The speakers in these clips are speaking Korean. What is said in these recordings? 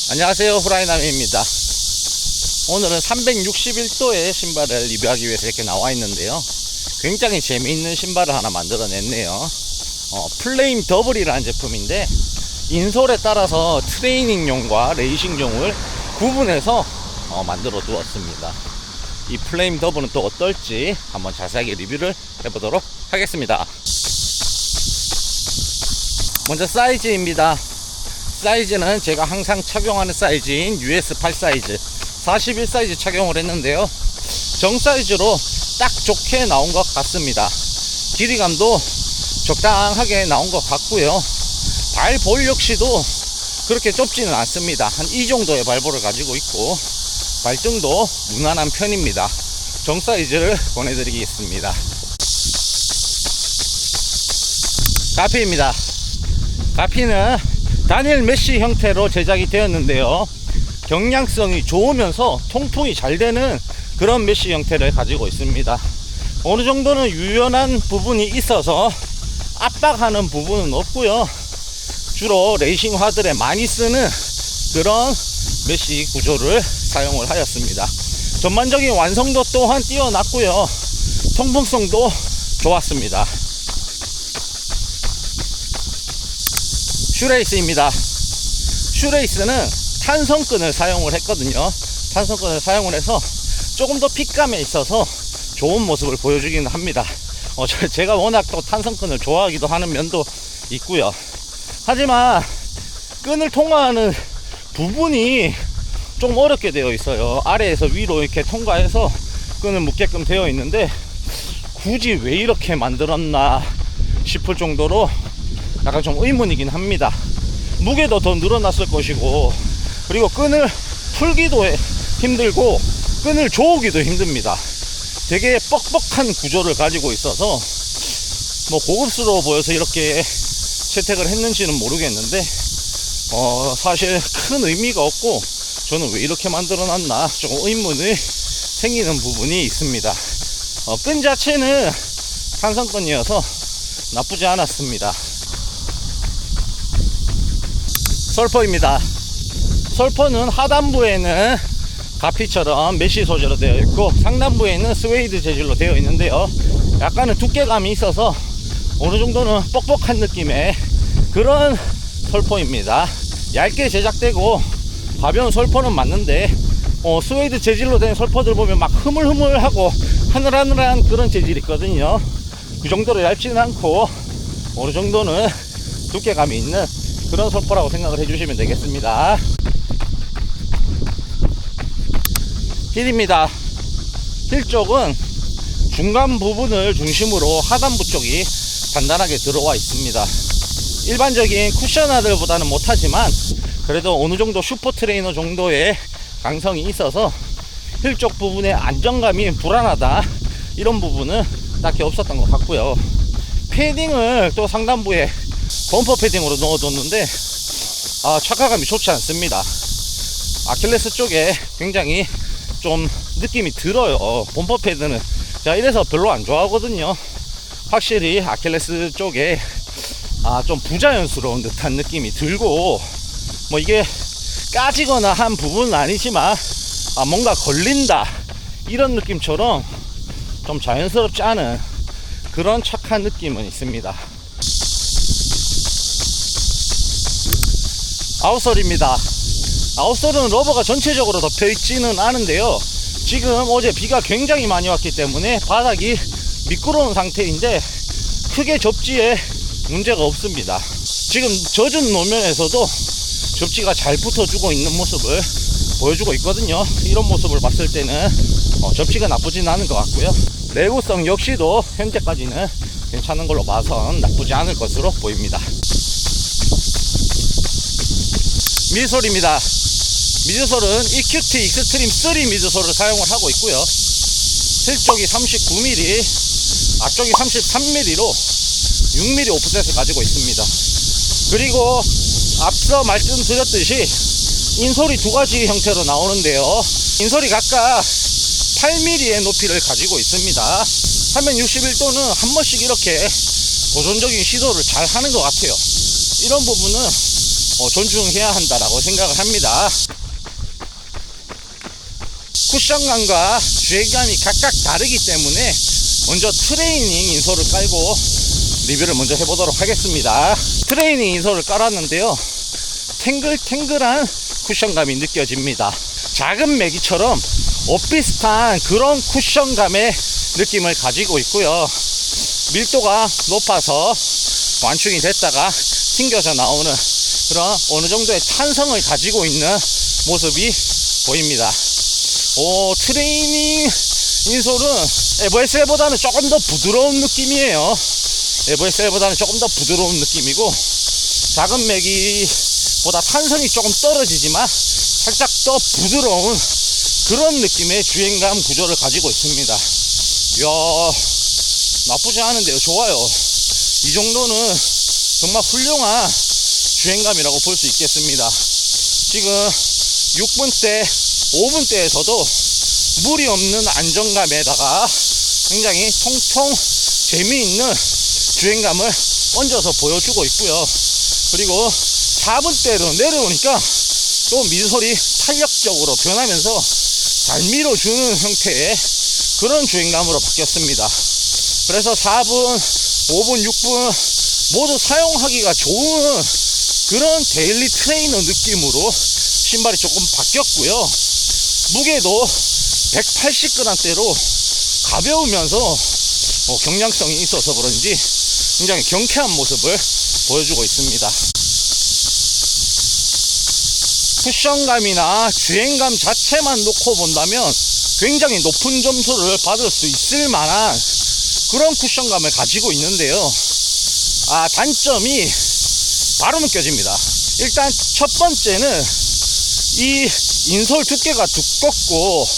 안녕하세요, 후라이남입니다. 오늘은 361도의 신발을 리뷰하기 위해서 이렇게 나와 있는데요, 굉장히 재미있는 신발을 하나 만들어냈네요. 플레임 더블이라는 제품인데, 인솔에 따라서 트레이닝용과 레이싱용을 구분해서 만들어 두었습니다. 이 플레임 더블은 또 어떨지 한번 자세하게 리뷰를 해보도록 하겠습니다. 먼저 사이즈입니다. 사이즈는 제가 항상 착용하는 사이즈인 US8 사이즈 41 사이즈 착용을 했는데요, 정 사이즈로 딱 좋게 나온 것 같습니다. 길이감도 적당하게 나온 것 같고요, 발볼 역시도 그렇게 좁지는 않습니다. 한 이 정도의 발볼을 가지고 있고, 발등도 무난한 편입니다. 정 사이즈를 보내드리겠습니다. 가피입니다. 가피는 다니엘 메쉬 형태로 제작이 되었는데요, 경량성이 좋으면서 통풍이 잘 되는 그런 메쉬 형태를 가지고 있습니다. 어느 정도는 유연한 부분이 있어서 압박하는 부분은 없고요, 주로 레이싱화들에 많이 쓰는 그런 메쉬 구조를 사용을 하였습니다. 전반적인 완성도 또한 뛰어났고요, 통풍성도 좋았습니다. 슈레이스입니다. 슈레이스는 탄성끈을 사용을 했거든요. 탄성끈을 사용을 해서 조금 더 핏감에 있어서 좋은 모습을 보여주기는 합니다. 제가 워낙 또 탄성끈을 좋아하기도 하는 면도 있고요. 하지만 끈을 통과하는 부분이 좀 어렵게 되어 있어요. 아래에서 위로 이렇게 통과해서 끈을 묶게끔 되어 있는데, 굳이 왜 이렇게 만들었나 싶을 정도로 약간 좀 의문이긴 합니다. 무게도 더 늘어났을 것이고, 그리고 끈을 풀기도 힘들고 끈을 조우기도 힘듭니다. 되게 뻑뻑한 구조를 가지고 있어서 뭐 고급스러워 보여서 이렇게 채택을 했는지는 모르겠는데, 사실 큰 의미가 없고, 저는 왜 이렇게 만들어놨나 조금 의문이 생기는 부분이 있습니다. 끈 자체는 탄성끈이어서 나쁘지 않았습니다. 솔퍼입니다. 솔퍼는 하단부에는 가피처럼 메쉬 소재로 되어 있고, 상단부에는 스웨이드 재질로 되어 있는데요, 약간은 두께감이 있어서 어느 정도는 뻑뻑한 느낌의 그런 솔퍼입니다. 얇게 제작되고 가벼운 솔퍼는 맞는데, 스웨이드 재질로 된 솔퍼들 보면 막 흐물흐물하고 하늘하늘한 그런 재질이 있거든요. 그 정도로 얇지는 않고 어느 정도는 두께감이 있는 그런 솔퍼라고 생각을 해주시면 되겠습니다. 힐입니다. 힐 쪽은 중간 부분을 중심으로 하단부 쪽이 단단하게 들어와 있습니다. 일반적인 쿠셔너들보다는 못하지만 그래도 어느 정도 슈퍼 트레이너 정도의 강성이 있어서 힐 쪽 부분의 안정감이 불안하다, 이런 부분은 딱히 없었던 것 같고요. 패딩을 또 상단부에 범퍼 패딩으로 넣어뒀는데, 착화감이 좋지 않습니다. 아킬레스 쪽에 굉장히 좀 느낌이 들어요. 범퍼 패드는 제가 이래서 별로 안 좋아하거든요. 확실히 아킬레스 쪽에 좀 부자연스러운 듯한 느낌이 들고, 뭐 이게 까지거나 한 부분은 아니지만 뭔가 걸린다 이런 느낌처럼 좀 자연스럽지 않은 그런 착한 느낌은 있습니다. 아웃솔입니다. 아웃솔은 러버가 전체적으로 덮여 있지는 않은데요, 지금 어제 비가 굉장히 많이 왔기 때문에 바닥이 미끄러운 상태인데 크게 접지에 문제가 없습니다. 지금 젖은 노면에서도 접지가 잘 붙어주고 있는 모습을 보여주고 있거든요. 이런 모습을 봤을 때는 접지가 나쁘진 않은 것 같고요, 내구성 역시도 현재까지는 괜찮은 걸로 봐선 나쁘지 않을 것으로 보입니다. 미드솔입니다. 미드솔은 EQT 익스트림 3 미드솔을 사용을 하고 있고요, 힐 쪽이 39mm, 앞쪽이 33mm로 6mm 오프셋을 가지고 있습니다. 그리고 앞서 말씀드렸듯이 인솔이 두 가지 형태로 나오는데요, 인솔이 각각 8mm의 높이를 가지고 있습니다. 361도는 한 번씩 이렇게 도전적인 시도를 잘 하는 것 같아요. 이런 부분은 존중해야 한다라고 생각을 합니다. 쿠션감과 주행감이 각각 다르기 때문에 먼저 트레이닝 인솔을 깔고 리뷰를 먼저 해보도록 하겠습니다. 트레이닝 인솔을 깔았는데요, 탱글탱글한 쿠션감이 느껴집니다. 작은 매기처럼 오피스탄 그런 쿠션감의 느낌을 가지고 있고요, 밀도가 높아서 완충이 됐다가 튕겨져 나오는 그런 어느 정도의 탄성을 가지고 있는 모습이 보입니다. 트레이닝 인솔은 FSL보다는 조금 더 부드러운 느낌이에요. FSL보다는 조금 더 부드러운 느낌이고, 작은 맥이보다 탄성이 조금 떨어지지만 살짝 더 부드러운 그런 느낌의 주행감 구조를 가지고 있습니다. 이야, 나쁘지 않은데요. 좋아요. 이 정도는 정말 훌륭한 주행감이라고 볼 수 있겠습니다. 지금 6분대, 5분대에서도 무리 없는 안정감에다가 굉장히 통통 재미있는 주행감을 얹어서 보여주고 있고요. 그리고 4분대로 내려오니까 또 미솔이 탄력적으로 변하면서 잘 밀어주는 형태의 그런 주행감으로 바뀌었습니다. 그래서 4분, 5분, 6분 모두 사용하기가 좋은 그런 데일리 트레이너 느낌으로 신발이 조금 바뀌었고요. 무게도 180g대로 가벼우면서 경량성이 있어서 그런지 굉장히 경쾌한 모습을 보여주고 있습니다. 쿠션감이나 주행감 자체만 놓고 본다면 굉장히 높은 점수를 받을 수 있을 만한 그런 쿠션감을 가지고 있는데요, 단점이 바로 느껴집니다. 일단 첫 번째는 이 인솔 두께가 두껍고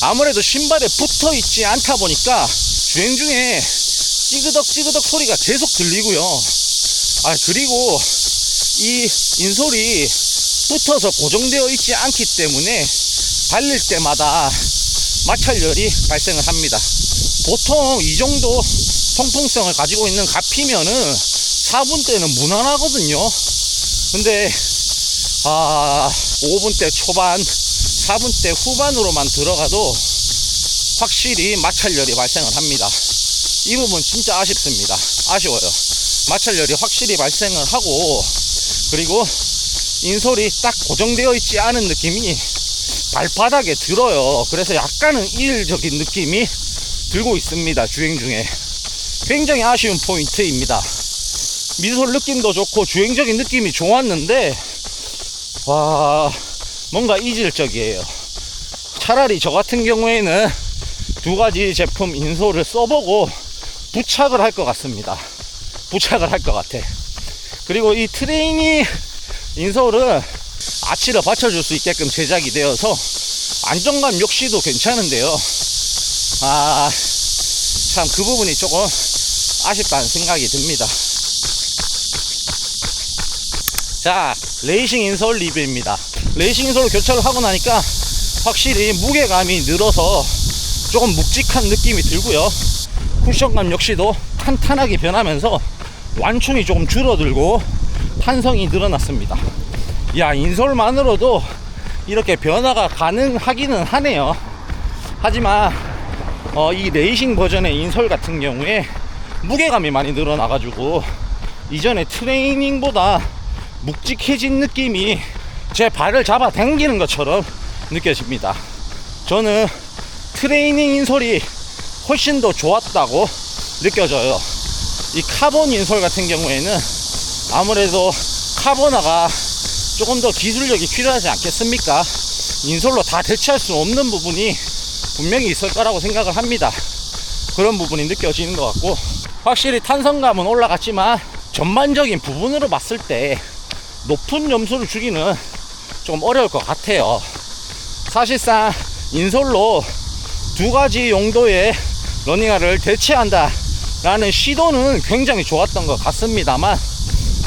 아무래도 신발에 붙어 있지 않다 보니까 주행 중에 찌그덕 소리가 계속 들리고요. 그리고 이 인솔이 붙어서 고정되어 있지 않기 때문에 달릴 때마다 마찰열이 발생을 합니다. 보통 이 정도 통풍성을 가지고 있는 가피면은 4분대는 무난하거든요. 근데 5분대 초반, 4분대 후반으로만 들어가도 확실히 마찰열이 발생을 합니다. 이 부분 진짜 아쉽습니다. 아쉬워요. 마찰열이 확실히 발생을 하고, 그리고 인솔이 딱 고정되어 있지 않은 느낌이 발바닥에 들어요. 그래서 약간은 이질적인 느낌이 들고 있습니다. 주행 중에 굉장히 아쉬운 포인트입니다. 미솔 느낌도 좋고 주행적인 느낌이 좋았는데 뭔가 이질적이에요. 차라리 저 같은 경우에는 두 가지 제품 인솔을 써보고 부착을 할 것 같습니다. 부착을 할 것 같아. 그리고 이 트레이닝 인솔은 아치를 받쳐줄 수 있게끔 제작이 되어서 안정감 역시도 괜찮은데요, 참 그 부분이 조금 아쉽다는 생각이 듭니다. 자, 레이싱 인솔 리뷰입니다. 레이싱 인솔을 교체를 하고 나니까 확실히 무게감이 늘어서 조금 묵직한 느낌이 들고요, 쿠션감 역시도 탄탄하게 변하면서 완충이 조금 줄어들고 탄성이 늘어났습니다. 인솔만으로도 이렇게 변화가 가능하기는 하네요. 하지만 이 레이싱 버전의 인솔 같은 경우에 무게감이 많이 늘어나가지고 이전에 트레이닝보다 묵직해진 느낌이 제 발을 잡아 당기는 것처럼 느껴집니다. 저는 트레이닝 인솔이 훨씬 더 좋았다고 느껴져요. 이 카본 인솔 같은 경우에는 아무래도 카보나가 조금 더 기술력이 필요하지 않겠습니까? 인솔로 다 대체할 수 없는 부분이 분명히 있을 거라고 생각을 합니다. 그런 부분이 느껴지는 것 같고, 확실히 탄성감은 올라갔지만 전반적인 부분으로 봤을 때 높은 점수를 주기는 좀 어려울 것 같아요. 사실상 인솔로 두 가지 용도의 러닝화를 대체한다 라는 시도는 굉장히 좋았던 것 같습니다만,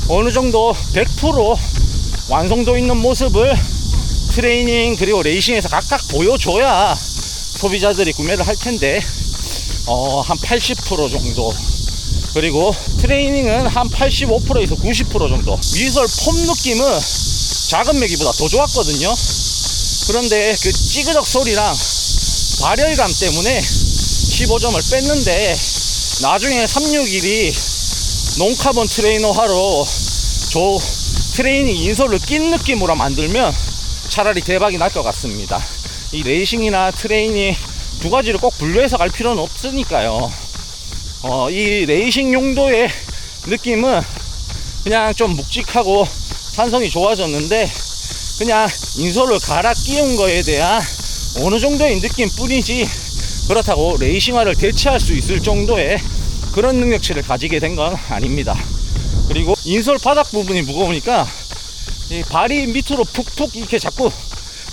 어느 정도 100% 완성도 있는 모습을 트레이닝 그리고 레이싱에서 각각 보여줘야 소비자들이 구매를 할 텐데, 한 80% 정도, 그리고 트레이닝은 한 85%에서 90% 정도, 미솔 폼 느낌은 작은 매기보다 더 좋았거든요. 그런데 그 찌그덕 소리랑 발열감 때문에 15점을 뺐는데, 나중에 361이 논카본 트레이너 하러 트레이닝 인솔을 낀 느낌으로 만들면 차라리 대박이 날 것 같습니다. 이 레이싱이나 트레이닝 두 가지를 꼭 분류해서 갈 필요는 없으니까요. 이 레이싱 용도의 느낌은 그냥 좀 묵직하고 탄성이 좋아졌는데, 그냥 인솔을 갈아 끼운 거에 대한 어느 정도의 느낌 뿐이지, 그렇다고 레이싱화를 대체할 수 있을 정도의 그런 능력치를 가지게 된 건 아닙니다. 그리고 인솔 바닥 부분이 무거우니까 이 발이 밑으로 푹푹 이렇게 자꾸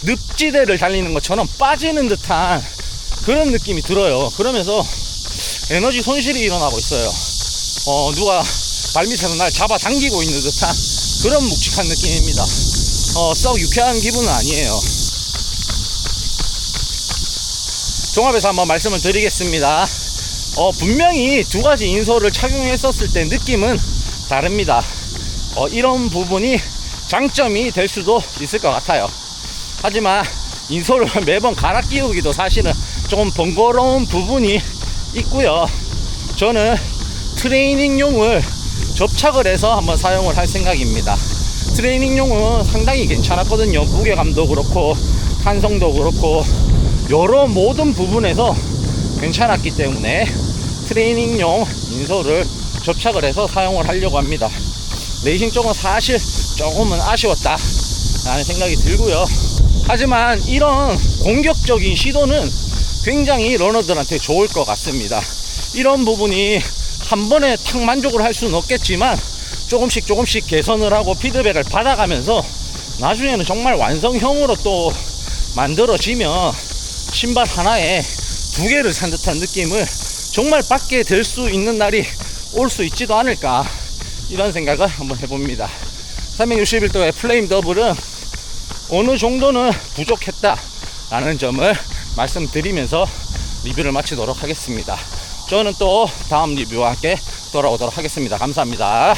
늪지대를 달리는 것처럼 빠지는 듯한 그런 느낌이 들어요. 그러면서 에너지 손실이 일어나고 있어요. 누가 발밑에서 날 잡아당기고 있는 듯한 그런 묵직한 느낌입니다. 썩 유쾌한 기분은 아니에요. 종합해서 한번 말씀을 드리겠습니다. 분명히 두 가지 인솔을 착용했었을 때 느낌은 다릅니다. 이런 부분이 장점이 될 수도 있을 것 같아요. 하지만 인솔을 매번 갈아 끼우기도 사실은 조금 번거로운 부분이 있고요. 저는 트레이닝용을 접착을 해서 한번 사용을 할 생각입니다. 트레이닝용은 상당히 괜찮았거든요. 무게감도 그렇고 탄성도 그렇고 여러 모든 부분에서 괜찮았기 때문에 트레이닝용 인솔을 접착을 해서 사용을 하려고 합니다. 레이싱 쪽은 사실 조금은 아쉬웠다 라는 생각이 들고요. 하지만 이런 공격적인 시도는 굉장히 러너들한테 좋을 것 같습니다. 이런 부분이 한 번에 탁 만족을 할 수는 없겠지만 조금씩 개선을 하고 피드백을 받아가면서 나중에는 정말 완성형으로 또 만들어지면 신발 하나에 두 개를 산 듯한 느낌을 정말 받게 될 수 있는 날이 올 수 있지도 않을까, 이런 생각을 한번 해봅니다. 361도의 플레임 더블은 어느 정도는 부족했다 라는 점을 말씀드리면서 리뷰를 마치도록 하겠습니다. 저는 또 다음 리뷰와 함께 돌아오도록 하겠습니다. 감사합니다.